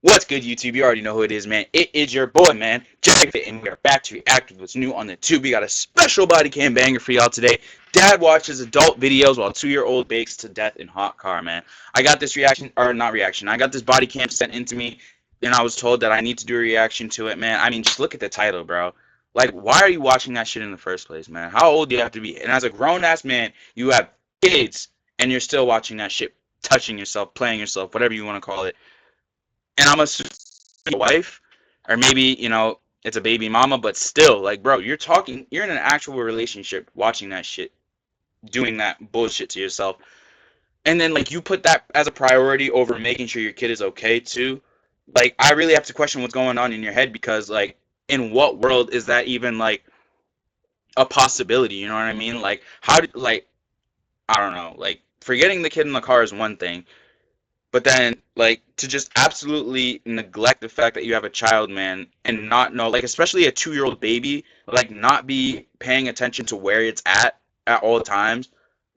What's good, YouTube? You already know who it is, man. It is your boy, man, Jack, and we are back to react to what's new on the tube. We got a special body cam banger for y'all today. Dad watches adult videos while 2-year-old bakes to death in hot car, man. I got this reaction, or not reaction, I got this body cam sent into me, and I was told that I need to do a reaction to it, man. I mean, just look at the title, bro. Like, why are you watching that shit in the first place, man? How old do you have to be? And as a grown-ass man, you have kids, and you're still watching that shit, touching yourself, playing yourself, whatever you want to call it. And I'm assuming your wife, or maybe, you know, it's a baby mama, but still, like, bro, you're in an actual relationship watching that shit, doing that bullshit to yourself. And then, like, you put that as a priority over making sure your kid is okay, too. Like, I really have to question what's going on in your head because, like, in what world is that even, like, a possibility? You know what I mean? Like, how did, like, I don't know. Like, forgetting the kid in the car is one thing. But then, like, to just absolutely neglect the fact that you have a child, man, and not know, like, especially a 2-year-old baby, like, not be paying attention to where it's at all times.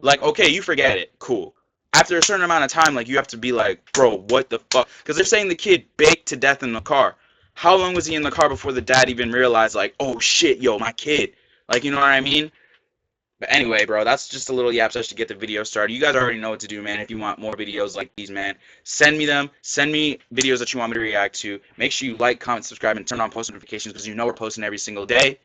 Like, okay, you forget it. Cool. After a certain amount of time, like, you have to be like, bro, what the fuck? Because they're saying the kid baked to death in the car. How long was he in the car before the dad even realized, like, oh, shit, yo, my kid? Like, you know what I mean? But anyway, bro, that's just a little yap session to get the video started. You guys already know what to do, man. If you want more videos like these, man, send me them. Send me videos that you want me to react to. Make sure you like, comment, subscribe, and turn on post notifications because you know we're posting every single day.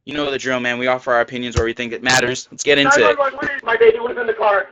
You know the drill, man. We offer our opinions where we think it matters. Let's get into it. My baby was in the car.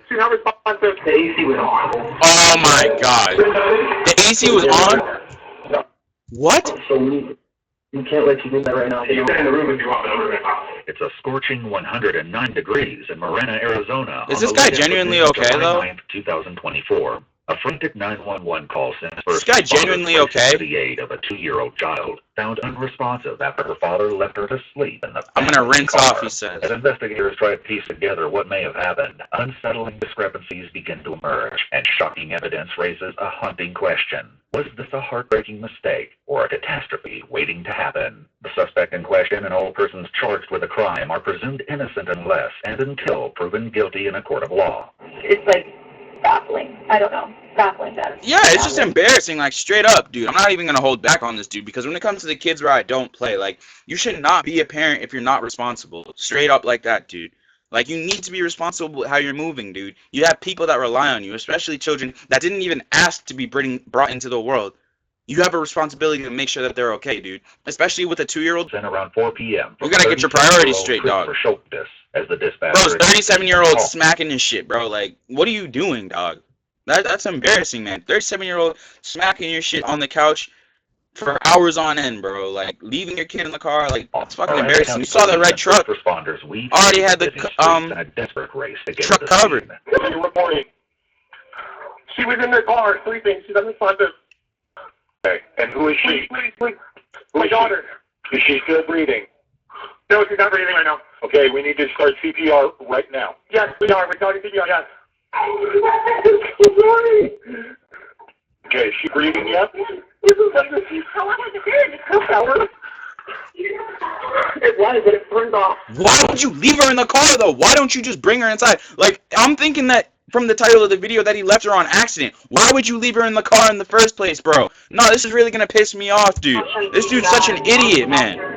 She's not responsive. The AC was on. Oh, my God. The AC was on? What? So we can't let you do that right now. You can in the room if you want. It's a scorching 109 degrees in Marina, Arizona. Is this guy genuinely okay, though? 2024. A frantic 911 call sent This guy genuinely okay? To the aid of a 2-year-old child found unresponsive after her father left her to sleep in the I'm gonna rinse off, he says. As investigators try to piece together what may have happened, unsettling discrepancies begin to emerge, and shocking evidence raises a haunting question. Was this a heartbreaking mistake or a catastrophe waiting to happen? The suspect in question and all persons charged with a crime are presumed innocent unless and until proven guilty in a court of law. It's like baffling. I don't know. Baffling that. Yeah, it's just embarrassing, like, straight up, dude. I'm not even gonna hold back on this, dude, because when it comes to the kids where I don't play, like, you should not be a parent if you're not responsible. Straight up like that, dude. Like, you need to be responsible with how you're moving, dude. You have people that rely on you, especially children that didn't even ask to be brought into the world. You have a responsibility to make sure that they're okay, dude. Especially with a 2-year-old. Then around 4 p.m. You gotta get your priorities straight, dog. As the dispatcher. Bro, 37-year-old smacking his shit, bro. Like, what are you doing, dog? That's embarrassing, man. 37-year-old smacking your shit on the couch for hours on end, bro. Like, leaving your kid in the car, like, that's fucking embarrassing. You saw the red truck. Responders already had the truck covered. Reporting. She was in the car sleeping. She's unresponsive. Okay, and who is she? Please. My daughter. Is she still breathing? No, she's not breathing right now. Okay, we need to start CPR right now. Yes, we are. We're starting CPR, yes. Okay, is she breathing yet? How long has it been? A couple hours. It was, but it turned off. Why would you leave her in the car, though? Why don't you just bring her inside? Like, I'm thinking that from the title of the video that he left her on accident. Why would you leave her in the car in the first place, bro? No, this is really gonna piss me off, dude. This dude's such an idiot, man.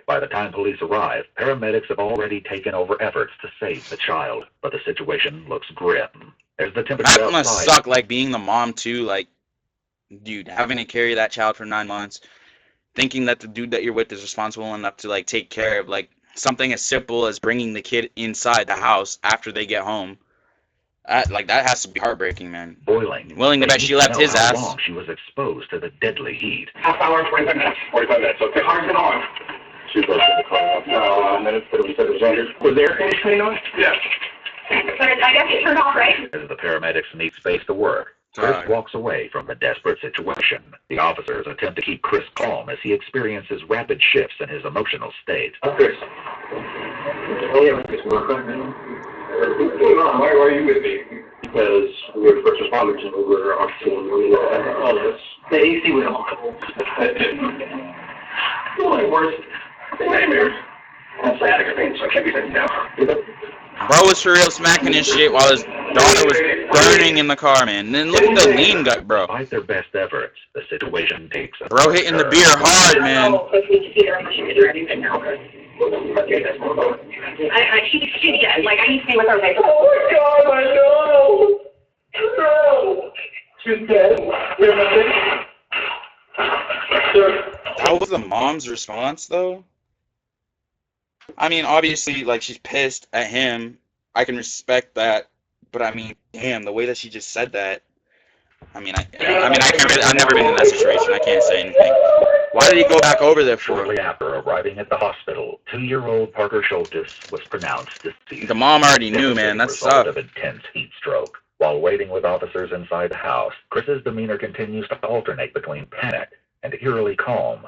By the time police arrive, paramedics have already taken over efforts to save the child, but the situation looks grim. As the temperature That must suck, like, being the mom, too. Like, dude, having to carry that child for 9 months, thinking that the dude that you're with is responsible enough to, like, take care of, like, something as simple as bringing the kid inside the house after they get home. Like, that has to be heartbreaking, man. Boiling. Willing to bet she left his ass. How long she was exposed to the deadly heat. Half hour, 45 minutes. 45 minutes, okay. Car's been on. She was in the car minutes, but we said it was under. Was the air conditioning on? Yes. But I guess it turned off, right? As the paramedics need space to work, Chris walks away from the desperate situation. The officers attempt to keep Chris calm as he experiences rapid shifts in his emotional state. Chris. Oh, yeah, Chris, work right now. What's going on? Why are you with me? Because we were first responders and we were on scene. All this. The AC was on. My worst nightmares. That's sciatic pain, so I can't be sitting down. Bro was for real smacking his shit while his daughter was burning in the car, man. And then look at the lean gut, bro. Despite their best efforts, the situation takes a Bro hitting the beer hard, man. I need to stay with her. Oh my God, I know. No. She's dead. How was the mom's response, though? I mean, obviously, like, she's pissed at him. I can respect that. But, I mean, damn, the way that she just said that. I mean, I can't really, I've never been in that situation. I can't say anything. Why did he go back over there for? Shortly after arriving at the hospital, 2-year-old Parker Schultes was pronounced deceased. The mom already knew, man. That result sucked. of intense heat stroke. While waiting with officers inside the house, Chris's demeanor continues to alternate between panic and eerily calm.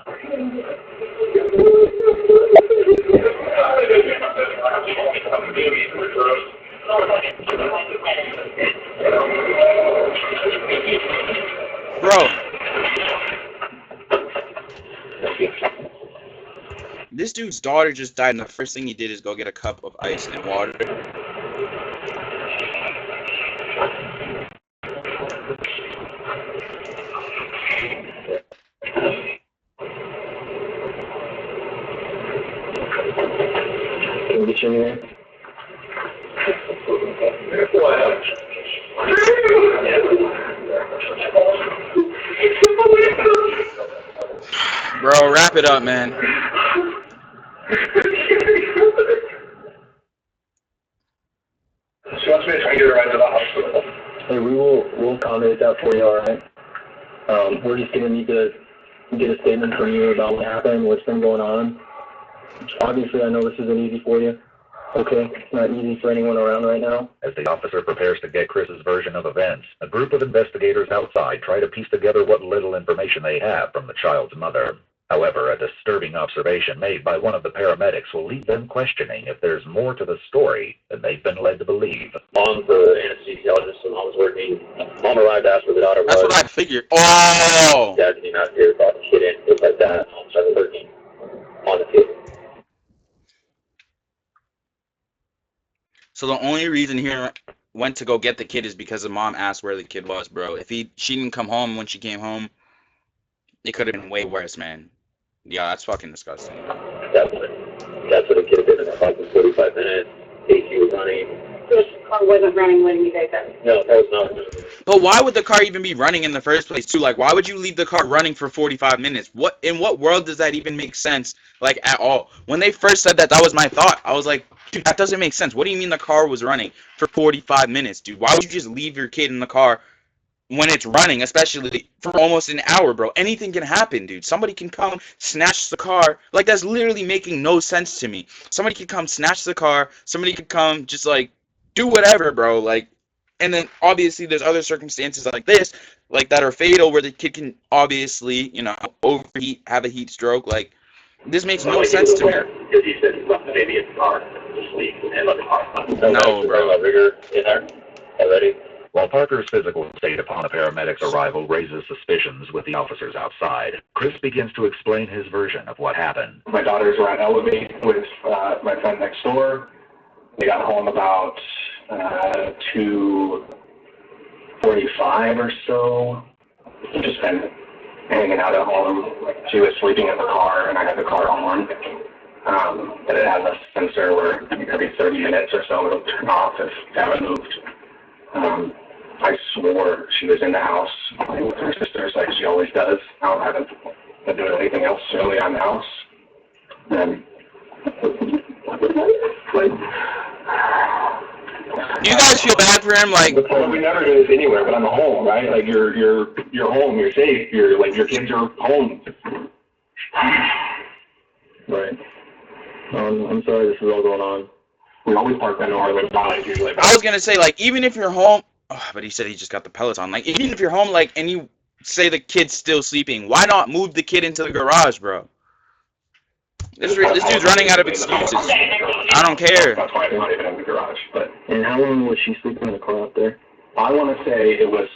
Bro. This dude's daughter just died, and the first thing he did is go get a cup of ice and water. Can we get you in there? Bro, wrap it up, man. She wants me to try and get her right to the hospital. Hey, we'll accommodate that for you, alright? We're just gonna need to get a statement from you about what happened, what's been going on. Obviously, I know this isn't easy for you. Okay, it's not easy for anyone around right now. As the officer prepares to get Chris's version of events, a group of investigators outside try to piece together what little information they have from the child's mother. However, a disturbing observation made by one of the paramedics will leave them questioning if there's more to the story than they've been led to believe. Mom's the anesthesiologist when Mom was working. Mom arrived after the daughter was. That's what I figured. Oh! Dad came out here, brought the kid in, things like that. Mom started working on the kid. So the only reason he went to go get the kid is because the mom asked where the kid was, bro. If she didn't come home when she came home, it could have been way worse, man. Yeah, that's fucking disgusting. Definitely. That's what the kid did in fucking 45 minutes. AC was running. The car wasn't running when you guys said. No, that was not. But why would the car even be running in the first place, too? Like, why would you leave the car running for 45 minutes? In what world does that even make sense, like, at all? When they first said that, that was my thought. I was like, dude, that doesn't make sense. What do you mean the car was running for 45 minutes, dude? Why would you just leave your kid in the car when it's running, especially for almost an hour, bro? Anything can happen, dude. Somebody can come, snatch the car. Like, that's literally making no sense to me. Somebody could come, snatch the car. Somebody could come, just, like, do whatever, bro. Like, and then, obviously, there's other circumstances like this, like, that are fatal, where the kid can, obviously, you know, overheat, have a heat stroke. Like, this makes no sense to me. Because he said he left the baby in the car to sleep and let the car. No, bro. Rigor in there already. While Parker's physical state upon the paramedics' arrival raises suspicions with the officers outside, Chris begins to explain his version of what happened. My daughters were on Elevate with my friend next door. They got home about 2:45 or so. Just been hanging out at home. She was sleeping in the car, and I had the car on. But it has a sensor where every 30 minutes or so it'll turn off if you haven't moved. I swore she was in the house playing with her sisters like she always does. I haven't been doing anything else really on the house. And Do you guys feel bad for him? Like, we never do this anywhere, but I'm home, right? Like you're home, you're safe, you're like your kids are home. Right. I'm sorry this is all going on. We always park that door like behind usually. I was gonna say, like, even if you're home, but he said he just got the pellets on. Like, even if you're home, like, and you say the kid's still sleeping, why not move the kid into the garage, bro? This dude's running out of excuses. I don't care. That's why they're not even in the garage. But And how long was she sleeping in the car out there? I want to say it was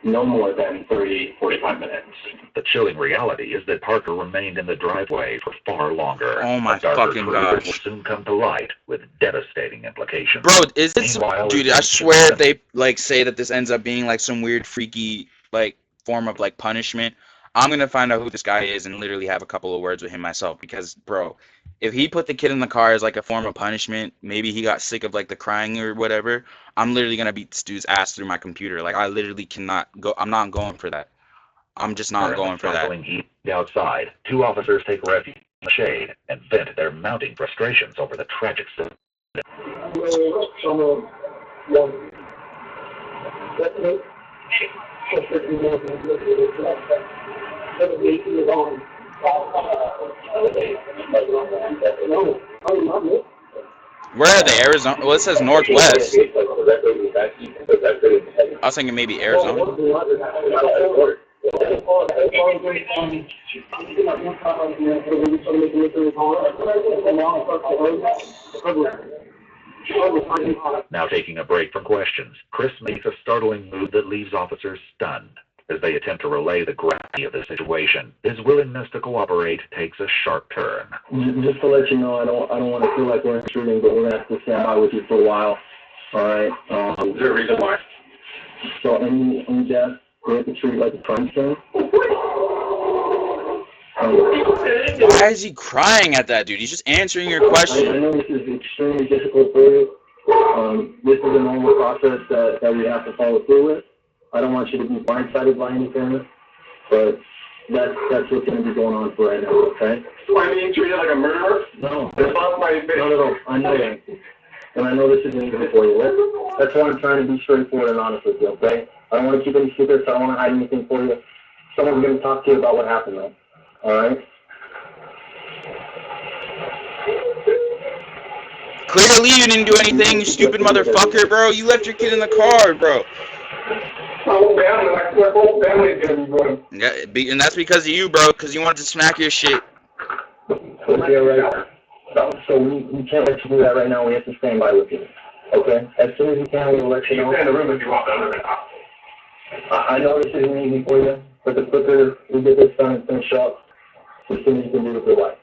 no more than 30, 45 minutes. The chilling reality is that Parker remained in the driveway for far longer. Oh my A darker fucking truth gosh. will soon come to light with devastating implications. Bro, is this, Meanwhile, dude, I swear if they, like, say that this ends up being, like, some weird, freaky, like, form of, like, punishment, I'm gonna find out who this guy is and literally have a couple of words with him myself, because, bro, if he put the kid in the car as, like, a form of punishment, maybe he got sick of, like, the crying or whatever, I'm literally gonna beat this dude's ass through my computer. Like, I literally cannot go, I'm not going for that. I'm just not going for that. Sparkling heat outside, two officers take refuge in the shade and vent their mounting frustrations over the tragic incident. Where are they? Arizona? Well, it says Northwest. I was thinking maybe Arizona. Now taking a break from questions, Chris makes a startling move that leaves officers stunned. As they attempt to relay the gravity of the situation, his willingness to cooperate takes a sharp turn. Just to let you know, I don't want to feel like we're intruding, but we're going to have to stand by with you for a while. All right? Is there a reason why? So any death, we have to treat like a crime scene. Why is he crying at that, dude? He's just answering your I question. know this is extremely difficult for you. This is a normal process that we have to follow through with. I don't want you to be blindsided by anything, but that's what's going to be going on for right now, okay? So I'm being treated like a murderer? No. No. I know that. And I know this isn't easy for you. That's why I'm trying to be straightforward and honest with you, okay? I don't want to keep any secrets. I don't want to hide anything for you. Someone's going to talk to you about what happened, though. All right? Clearly you didn't do anything, you stupid motherfucker, bro. You left your kid in the car, bro. My whole family's gonna be going. Yeah, and that's because of you, bro, because you wanted to smack your shit. Okay, all right. So we can't let you do that right now. We have to stand by with you. Okay? As soon as we can, we'll let you know. You stay in the room if you want, I know this isn't easy for you, but the quicker we get this done and finish up, the sooner you can do with your life.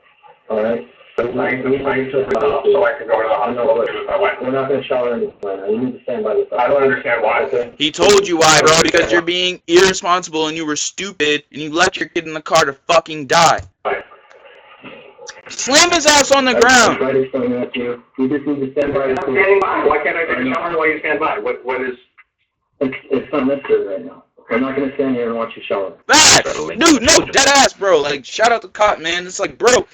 All right? so I can go to the hospital with my wife. We're not going to shower anything right now. You need to stand by with us. I don't understand why. Okay? He told you why, bro, because you're being irresponsible and you were stupid and you left your kid in the car to fucking die. Slam his ass on the ground. Right, explaining that to you. You just need to stand by. I'm standing by. Why can't I take a shower while you stand by? What is... It's not necessary right now. I'm not going to stand here and watch you shower. Facts! Dude, no, dead ass, bro. Like, shout out the cop, man. It's like, bro,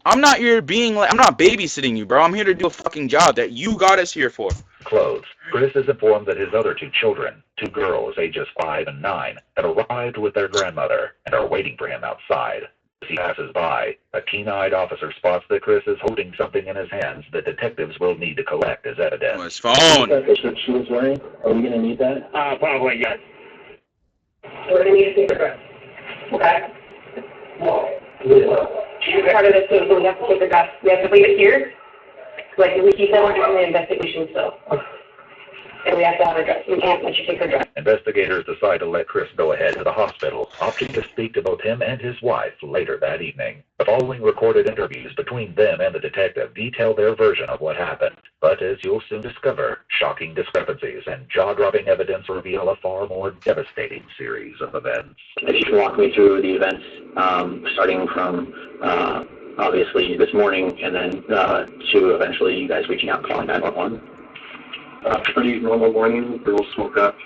I'm not babysitting you, bro. I'm here to do a fucking job that you got us here for. Clothes. Chris is informed that his other two children, two girls ages 5 and 9, have arrived with their grandmother and are waiting for him outside. As he passes by, a keen-eyed officer spots that Chris is holding something in his hands that detectives will need to collect as evidence. Oh, his phone. The shirt she was wearing, are we going to need that? Probably, yes. We're gonna need a paper dress. Okay? Part of this too, so we have to take her dress. We have to leave it here. Like, we keep that we're doing the investigation still. And we have to have her dress. We can't let you take her dress. Investigators decide to let Chris go ahead to the hospital, opting to speak to both him and his wife later that evening. The following recorded interviews between them and the detective detail their version of what happened. But as you'll soon discover, shocking discrepancies and jaw-dropping evidence reveal a far more devastating series of events. If you can walk me through the events, starting from obviously this morning, and then to eventually you guys reaching out and calling 911. Pretty normal morning. Girls woke up,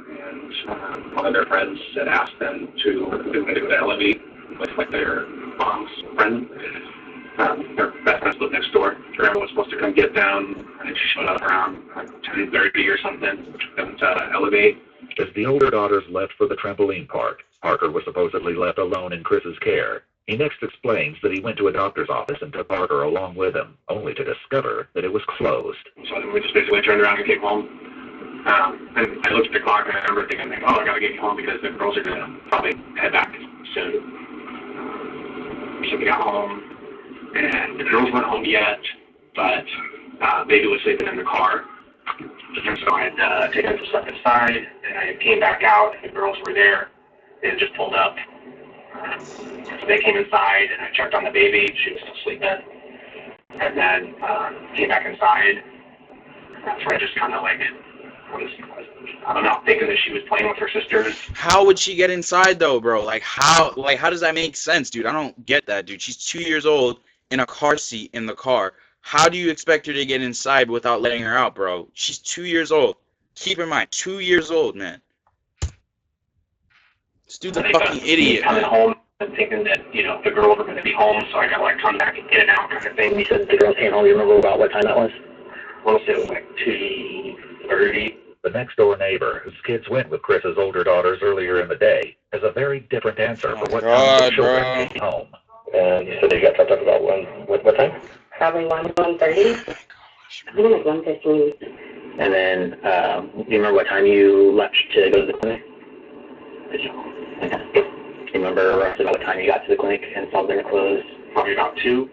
and one of their friends had asked them to go to elevate with like their mom's friend. Their best friends live next door. Grandma was supposed to come get them, and she showed up around like 10:30 or something. Took them to elevate. As the older daughters left for the trampoline park, Parker was supposedly left alone in Chris's care. He next explains that he went to a doctor's office and took Parker along with him, only to discover that it was closed. So we just basically turned around and came home. And I looked at the clock and I remember thinking, like, oh, I gotta get home because the girls are gonna probably head back soon. So we got home, and the girls weren't home yet, but baby was sleeping in the car. And so I had taken some stuff inside and I came back out, and the girls were there. They had just pulled up. So they came inside, and I checked on the baby. She was still sleeping. And then came back inside. That's where I just kind of like, I don't know, thinking that she was playing with her sisters. How would she get inside though, bro? Like how does that make sense, dude? I don't get that, dude. She's 2 years old in a car seat in the car. How do you expect her to get inside without letting her out, bro? She's 2 years old. Keep in mind, 2 years old, man. This dude's a fucking idiot, coming man. home and thinking that, you know, the girls were going to be home, so I got to like come back and in and out kind of thing. You said the girls came home. You remember about what time that was? I want to say it was like 2:30. The next-door neighbor, whose kids went with Chris's older daughters earlier in the day, has a very different answer for what time the children came home. And you said they got dropped off about what time? Probably 1:30. I think it was 1:15. And then, do you remember what time you left to go to the clinic? Did you? Okay. Do you remember roughly about what time you got to the clinic and saw them closed? Probably about 2.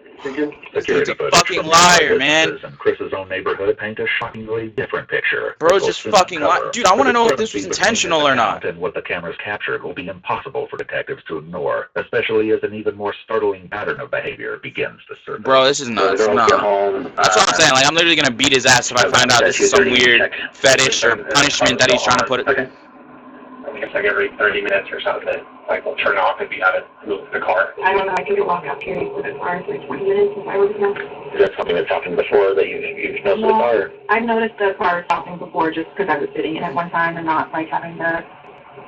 This dude's a fucking liar, man. And Chris's own neighborhood paint a shockingly different picture. Bro's just fucking lying. Dude, I want to know if this was intentional or not. And what the cameras captured will be impossible for detectives to ignore, especially as an even more startling pattern of behavior begins to surface. Bro, this is nuts. No. That's what I'm saying. Like, I'm literally gonna beat his ass if I find out this is some weird fetish or punishment that he's trying to put it. Okay. I think it's like every 30 minutes or something. Like, we'll turn off if we haven't moved the car. I don't know, I think it walk out here with the car for 20 minutes if I was here. Is that something that's happened before that you've noticed the car? Or? I've noticed the car stopping before just because I was sitting in it one time and not like having the,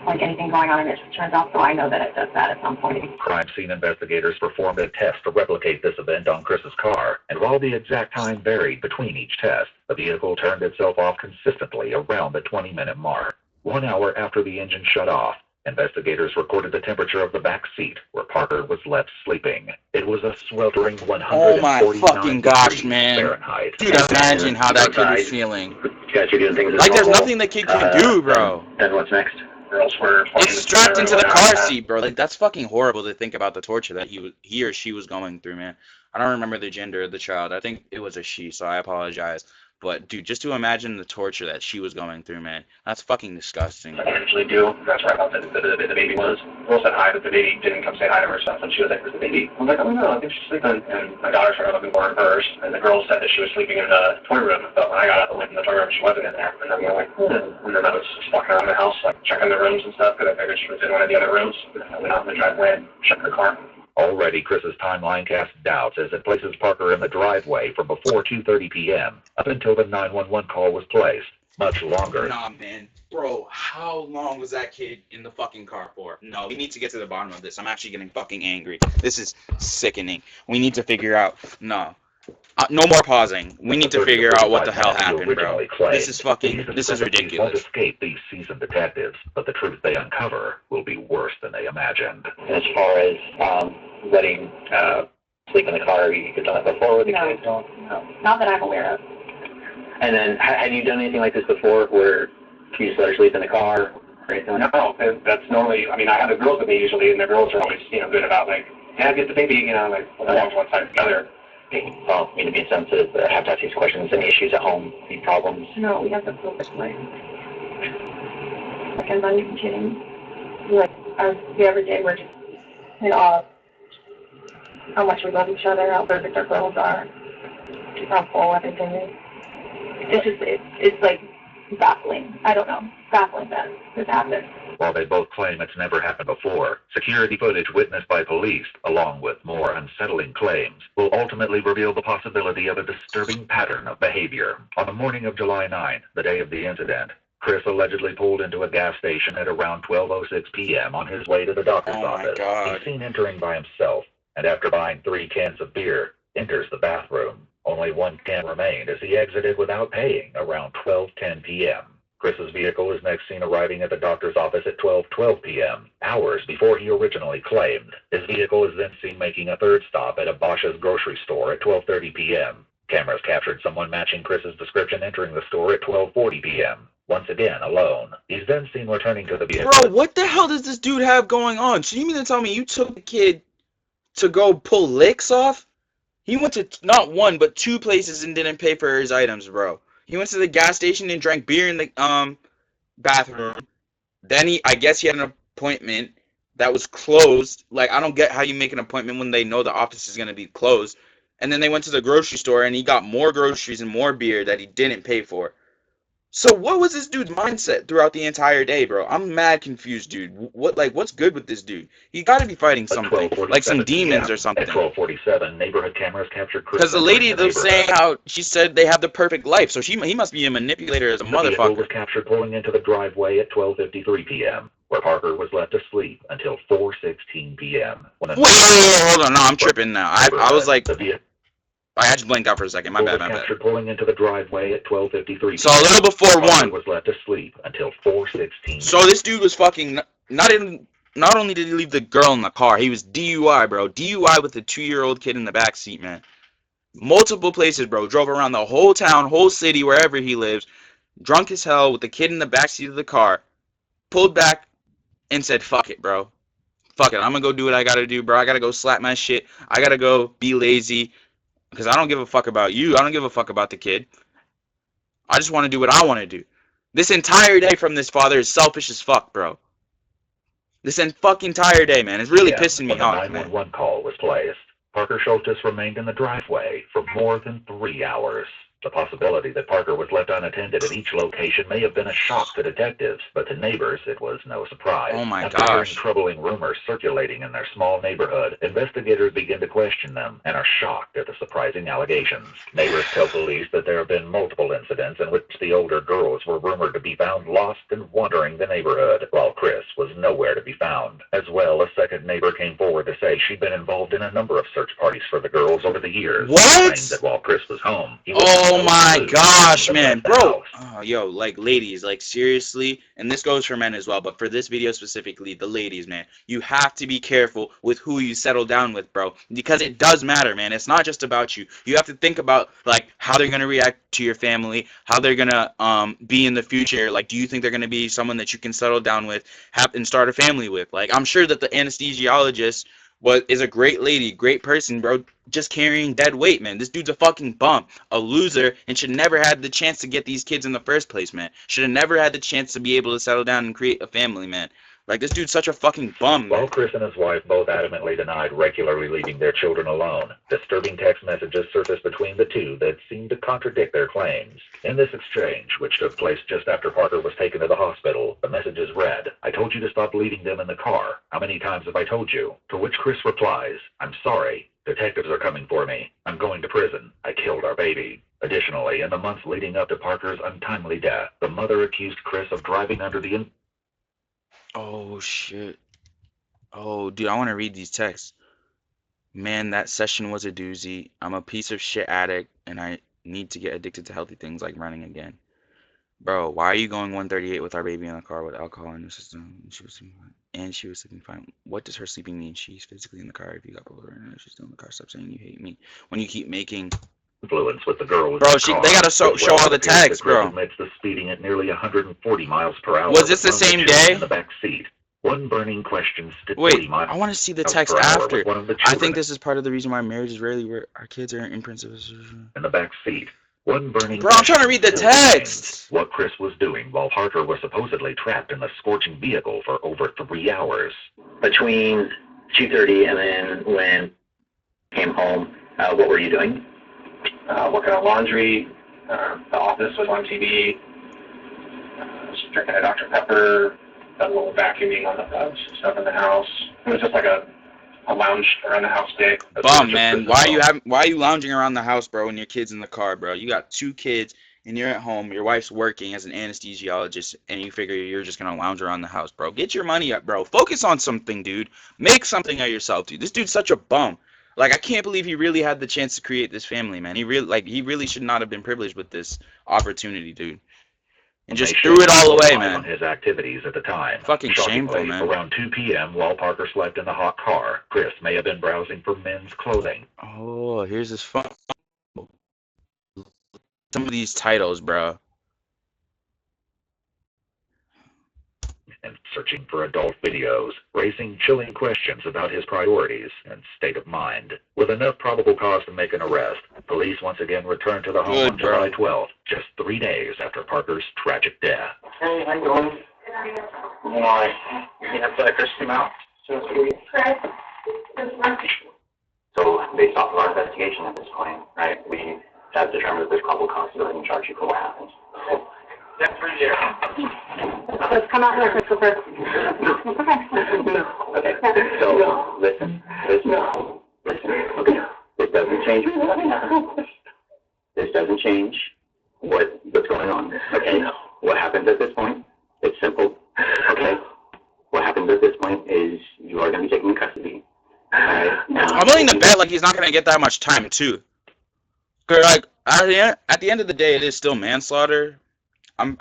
like anything going on and it just turns off, so I know that it does that at some point. Crime scene investigators performed a test to replicate this event on Chris's car, and while the exact time varied between each test, the vehicle turned itself off consistently around the 20-minute mark. 1 hour after the engine shut off, investigators recorded the temperature of the back seat where Parker was left sleeping. It was a sweltering 149 Oh my fucking gosh, man. Fahrenheit. Dude, imagine how that kid was feeling. You guys are doing things Like, there's nothing the kid can do, bro. Then what's next? Girls were It's strapped into the car seat, bro. Like, that's fucking horrible to think about the torture that he or she was going through, man. I don't remember the gender of the child. I think it was a she, so I apologize. But, dude, just to imagine the torture that she was going through, man, that's fucking disgusting. I usually do. That's where I thought the baby was. Girl said hi, but the baby didn't come say hi to herself, and she was like, "Where's the baby?" I was like, "Oh no, I think she's sleeping." And my daughter started looking for her purse, and the girl said that she was sleeping in the toy room. But when I got up and went in the toy room, she wasn't in there. And then we were like, And then I was just walking around the house, like checking the rooms and stuff, because I figured she was in one of the other rooms. And I went out in the driveway and checked her car. Already, Chris's timeline casts doubts as it places Parker in the driveway from before 2:30 p.m. up until the 911 call was placed. Much longer. Nah, man. Bro, how long was that kid in the fucking car for? No, we need to get to the bottom of this. I'm actually getting fucking angry. This is sickening. We need to figure out... No. No more pausing. We need to figure out what the hell happened, bro. This is fucking... This is ridiculous. Won't escape these seasoned detectives, but the truth they uncover will be worse than they imagined. As far as letting sleep in the car, you've done it before with the kids? No, not that I'm aware of. And then, have you done anything like this before, where you just let her sleep in the car or anything like that? No, that's normally, I mean, I have the girls with me usually, and the girls are always, you know, good about, like, yeah, get the baby, you know, like, along one side or the other. Well, I mean, to be insensitive, I have to ask these questions. Any issues at home? Any problems? No, we have to focus like I'm not even kidding. Like, every day we're just in awe of how much we love each other, how perfect our girls are, how full everything is. It's like baffling. I don't know. Baffling that this happened. While they both claim it's never happened before, security footage witnessed by police, along with more unsettling claims, will ultimately reveal the possibility of a disturbing pattern of behavior. On the morning of July 9, the day of the incident, Chris allegedly pulled into a gas station at around 12:06 p.m. on his way to the doctor's office. He's seen entering by himself, and after buying 3 cans of beer, enters the bathroom. Only 1 can remained as he exited without paying around 12:10 p.m. Chris's vehicle is next seen arriving at the doctor's office at 12:12 p.m., hours before he originally claimed. His vehicle is then seen making a third stop at a Bosch's grocery store at 12:30 p.m. Cameras captured someone matching Chris's description entering the store at 12:40 p.m., once again alone. He's then seen returning to the vehicle. Bro, what the hell does this dude have going on? So you mean to tell me you took the kid to go pull licks off? He went to not 1 but 2 places and didn't pay for his items, bro. He went to the gas station and drank beer in the bathroom. Then I guess he had an appointment that was closed. Like, I don't get how you make an appointment when they know the office is going to be closed. And then they went to the grocery store and he got more groceries and more beer that he didn't pay for. So what was this dude's mindset throughout the entire day, bro? I'm mad confused, dude. What's good with this dude? He got to be fighting something, like some demons or something. At 12:47, neighborhood cameras captured Chris. Because the lady was saying how she said they have the perfect life, so he must be a manipulator as a motherfucker. The vehicle was captured pulling into the driveway at 12:53 p.m., where Parker was left asleep until 4:16 p.m. Wait, hold on, no, I'm tripping now. I was like, I just blanked out for a second. My bad. Captured pulling into the driveway at 12:53. So a little before 1. Was left asleep until 4:16. So this dude was fucking not only did he leave the girl in the car, he was DUI, bro. DUI with a 2-year-old kid in the back seat, man. Multiple places, bro. Drove around the whole town, whole city, wherever he lives, drunk as hell with the kid in the back seat of the car. Pulled back and said, "Fuck it, bro. Fuck it. I'm gonna go do what I gotta do, bro. I gotta go slap my shit. I gotta go be lazy." Because I don't give a fuck about you. I don't give a fuck about the kid. I just want to do what I want to do. This entire day from this father is selfish as fuck, bro. This fucking entire day, man. It's really pissing me off, man. The 911 call was placed. Parker Schultes remained in the driveway for more than 3 hours. The possibility that Parker was left unattended at each location may have been a shock to detectives, but to neighbors it was no surprise. Oh my After hearing gosh. troubling rumors circulating in their small neighborhood, investigators begin to question them and are shocked at the surprising allegations. Neighbors tell police that there have been multiple incidents in which the older girls were rumored to be found lost and wandering the neighborhood, while Chris was nowhere to be found. As well, a second neighbor came forward to say she'd been involved in a number of search parties for the girls over the years. What? Claimed that while Chris was home, he was Oh my gosh, man, bro. Oh, Yo, like, ladies, like, seriously, and this goes for men as well, but for this video specifically, the ladies, man, you have to be careful with who you settle down with, bro, because it does matter, man. It's not just about you. You have to think about, like, how they're gonna react to your family, how they're gonna be in the future. Like, do you think they're gonna be someone that you can settle down with, and start a family with? Like, I'm sure that the anesthesiologist is a great lady, great person, bro, just carrying dead weight, man. This dude's a fucking bum, a loser, and should never had the chance to get these kids in the first place, man. Should have never had the chance to be able to settle down and create a family, man. Like, this dude's such a fucking bum, man. While Chris and his wife both adamantly denied regularly leaving their children alone, disturbing text messages surfaced between the two that seemed to contradict their claims. In this exchange, which took place just after Parker was taken to the hospital, the messages read, "I told you to stop leaving them in the car. How many times have I told you?" To which Chris replies, "I'm sorry. Detectives are coming for me. I'm going to prison. I killed our baby." Additionally, in the months leading up to Parker's untimely death, the mother accused Chris of driving under the influence. Oh, shit. Oh, dude, I want to read these texts. "Man, that session was a doozy. I'm a piece of shit addict, and I need to get addicted to healthy things like running again. Bro, why are you going 138 with our baby in the car with alcohol in the system? She was sleeping fine. What does her sleeping mean? She's physically in the car. If you got pulled over and she's still in the car, stop saying you hate me. When you keep making influence with the girl. Bro, they gotta show all the tags, bro. Admits the speeding at nearly 140 miles per hour. Was this the same day? In the back seat. One burning question stood. Wait, I want to see the text after. I think this is part of the reason why marriage is rarely where our kids are in principle. In the back seat. One burning. Bro, I'm trying to read the text. What Chris was doing while Parker was supposedly trapped in the scorching vehicle for over 3 hours. Between 2:30 and then when came home, what were you doing? Working on laundry. The office was on TV. Just drinking a Dr. Pepper. Done a little vacuuming on the stuff in the house. It was just like a lounge around the house day. Bum, man. Why are you lounging around the house, bro, when your kid's in the car, bro? You got 2 kids and you're at home. Your wife's working as an anesthesiologist, and you figure you're just gonna lounge around the house, bro. Get your money up, bro. Focus on something, dude. Make something of yourself, dude. This dude's such a bum. Like, I can't believe he really had the chance to create this family, man. He really should not have been privileged with this opportunity, dude. And just threw it all away, man. On his activities at the time. Fucking shameful, man. Around 2 p.m., while Parker slept in the hot car, Chris may have been browsing for men's clothing. Oh, here's his phone. Some of these titles, bro. And searching for adult videos, raising chilling questions about his priorities and state of mind. With enough probable cause to make an arrest, police once again returned to the home on July 12th, just 3 days after Parker's tragic death. Hey, how you doing? Why? You have to Chris come out. So based off of our investigation at this point, right, we have determined that there's probable cause to go ahead and charge you for what happened. Let's come out here, Christopher. Okay, so listen, okay, this doesn't change what's going on, okay? What happens at this point, it's simple, okay? What happens at this point is you are going to be taken in custody. Alright? I'm willing to bet like he's not gonna get that much time too. Cause like at the end of the day, it is still manslaughter. I'm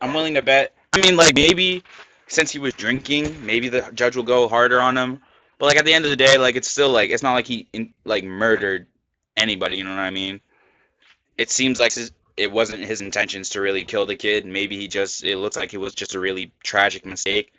willing to bet. I mean, like maybe since he was drinking, maybe the judge will go harder on him. But like at the end of the day, like it's still like it's not like he like murdered anybody. You know what I mean? It seems like it wasn't his intentions to really kill the kid. Maybe it looks like it was just a really tragic mistake.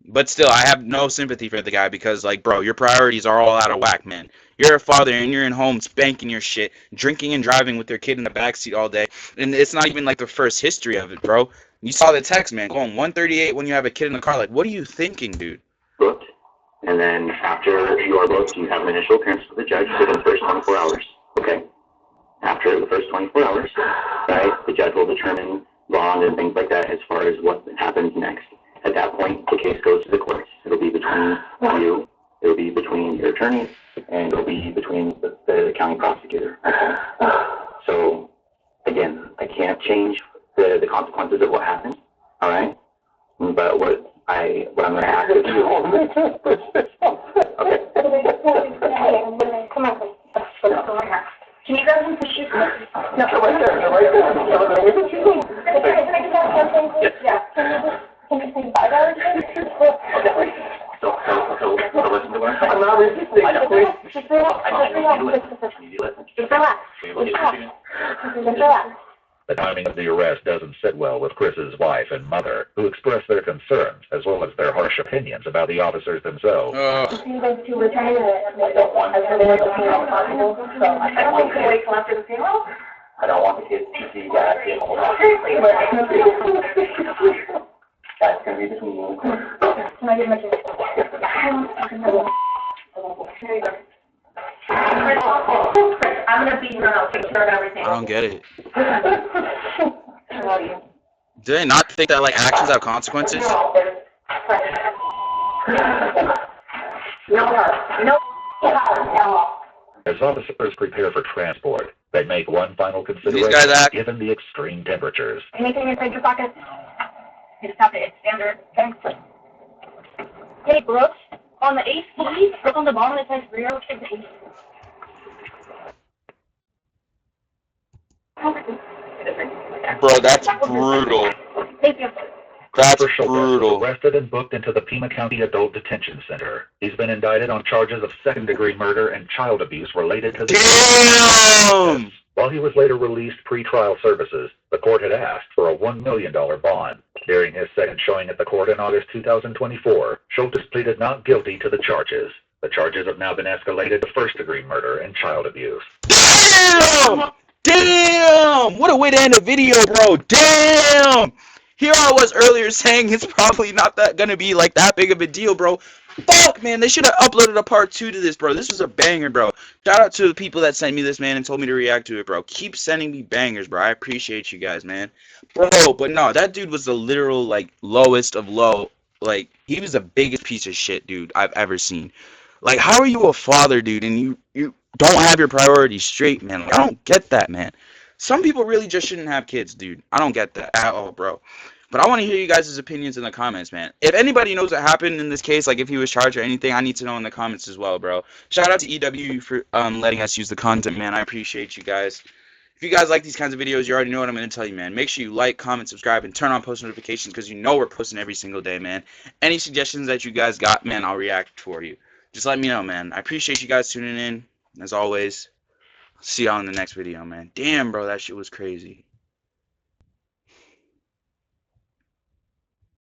But still, I have no sympathy for the guy because, like, bro, your priorities are all out of whack, man. You're a father and you're in home spanking your shit, drinking and driving with your kid in the backseat all day. And it's not even, like, the first history of it, bro. You saw the text, man, going 138 when you have a kid in the car. Like, what are you thinking, dude? Booked. And then after you are booked, you have an initial appearance with the judge within the first 24 hours. Okay? After the first 24 hours, right, the judge will determine bond and things like that as far as what happens next. At that point, the case goes to the courts. It'll be between you, it'll be between your attorney, and it'll be between the county prosecutor. So, again, I can't change the consequences of what happened, all right? But what I'm going to ask of you... Okay. Come on, can you grab some tissues? No, right there. Yes. Yeah. Can you say bye to So listen to what I'm saying. I'm not resisting. Just relax. The timing of the arrest doesn't sit well with Chris's wife and mother, who expressed their concerns as well as their harsh opinions about the officers themselves. See those two retire. I don't want to possible, so I don't want to wait till after the funeral. I don't want the kids to see that. That's going to be between you and Chris. Can I get my kids? I'm going to beat her and I'll take care of everything. I don't get it. I love you. Do they not think that like actions have consequences? As officers prepare for transport, they make one final These consideration guys act. given the extreme temperatures. Anything inside your pocket? You just have to hit standard. Thanks. Hey, Brooks, on the AC, look on the bottom, it says rear AC. Bro, that's brutal. Thank you. That's Christopher Schultz brutal. was arrested and booked into the Pima County Adult Detention Center. He's been indicted on charges of second-degree murder and child abuse related to the... Damn! While he was later released pre-trial services, the court had asked for a $1 million bond. During his second showing at the court in August 2024, Schultz pleaded not guilty to the charges. The charges have now been escalated to first-degree murder and child abuse. Damn! Damn! What a way to end a video, bro. Damn! Here I was earlier saying it's probably not gonna be like that big of a deal, bro. Fuck, man, they should have uploaded a part 2 to this, bro. This was a banger, bro. Shout out to the people that sent me this, man, and told me to react to it, bro. Keep sending me bangers, bro. I appreciate you guys, man. Bro, but no, that dude was the literal, like, lowest of low. Like, he was the biggest piece of shit, dude, I've ever seen. Like, how are you a father, dude, and you don't have your priorities straight, man? Like, I don't get that, man. Some people really just shouldn't have kids, dude. I don't get that at all, bro. But I want to hear you guys' opinions in the comments, man. If anybody knows what happened in this case, like if he was charged or anything, I need to know in the comments as well, bro. Shout out to EWU for letting us use the content, man. I appreciate you guys. If you guys like these kinds of videos, you already know what I'm going to tell you, man. Make sure you like, comment, subscribe, and turn on post notifications because you know we're posting every single day, man. Any suggestions that you guys got, man, I'll react for you. Just let me know, man. I appreciate you guys tuning in, as always. See y'all in the next video, man. Damn, bro, that shit was crazy.